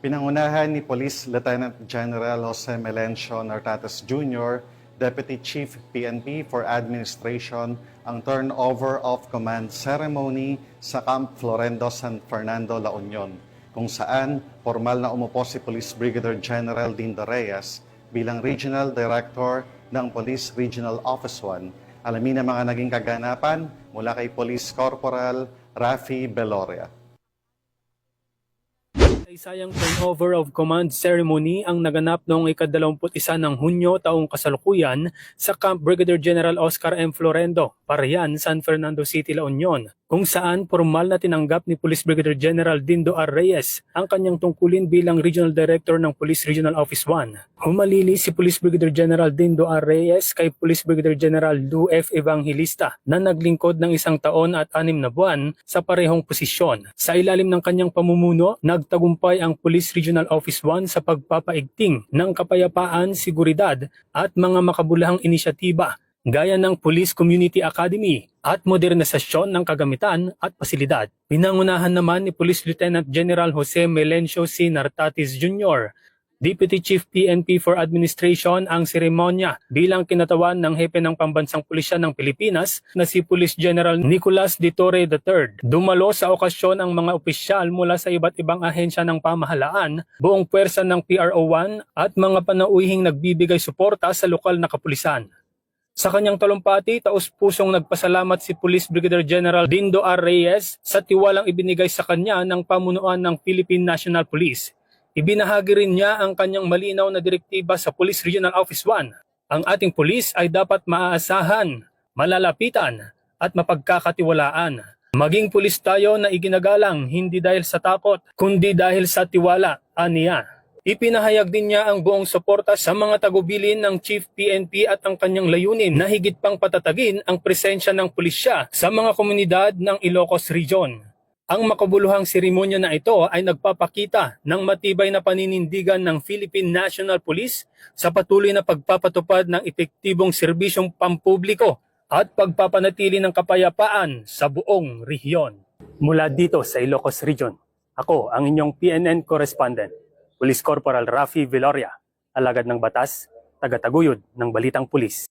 Pinangunahan ni Police Lieutenant General Jose Melencio Nartates Jr., Deputy Chief PNP for Administration, ang turnover of command ceremony sa Camp Florendo San Fernando, La Union, kung saan formal na umupo si Police Brigadier General Dindo Reyes bilang Regional Director ng Police Regional Office 1. Alamin ang mga naging kaganapan mula kay Police Corporal Rafi Beloria. Isayang turnover of command ceremony ang naganap noong ika-21 ng Hunyo taong kasalukuyan sa Camp Brigadier General Oscar M. Florendo, Parayan, San Fernando City, La Union, kung saan formal na tinanggap ni Police Brigadier General Dindo R. Reyes ang kanyang tungkulin bilang Regional Director ng Police Regional Office 1. Humalili si Police Brigadier General Dindo R. Reyes kay Police Brigadier General Lou F. Evangelista na naglingkod ng 1 taon at 6 na buwan sa parehong posisyon. Sa ilalim ng kanyang pamumuno, nagtagumpay ang Police Regional Office 1 sa pagpapaigting ng kapayapaan, seguridad at mga makabulahang inisyatiba gaya ng Police Community Academy at modernisasyon ng kagamitan at pasilidad. Pinangunahan naman ni Police Lieutenant General Jose Melencio C. Nartates Jr., Deputy Chief PNP for Administration ang seremonya bilang kinatawan ng hepe ng Pambansang Pulisya ng Pilipinas na si Police General Nicolas de Torre III. Dumalo sa okasyon ang mga opisyal mula sa iba't ibang ahensya ng pamahalaan, buong puwersa ng PRO1 at mga panauhing nagbibigay suporta sa lokal na kapulisan. Sa kanyang talumpati, taus-pusong nagpasalamat si Police Brigadier General Dindo R. Reyes sa tiwalang ibinigay sa kanya ng pamunuan ng Philippine National Police. Ibinahagi rin niya ang kanyang malinaw na direktiba sa Police Regional Office 1. Ang ating pulis ay dapat maaasahan, malalapitan at mapagkakatiwalaan. Maging pulis tayo na iginagalang hindi dahil sa takot, kundi dahil sa tiwala, aniya. Ipinahayag din niya ang buong suporta sa mga tagubilin ng Chief PNP at ang kanyang layunin na higit pang patatagin ang presensya ng pulisya sa mga komunidad ng Ilocos Region. Ang makabuluhang seremonya na ito ay nagpapakita ng matibay na paninindigan ng Philippine National Police sa patuloy na pagpapatupad ng epektibong serbisyong pampubliko at pagpapanatili ng kapayapaan sa buong rehiyon. Mula dito sa Ilocos Region, ako ang inyong PNN correspondent, Police Corporal Rafi Beloria, alagad ng batas, tagataguyod ng Balitang Pulis.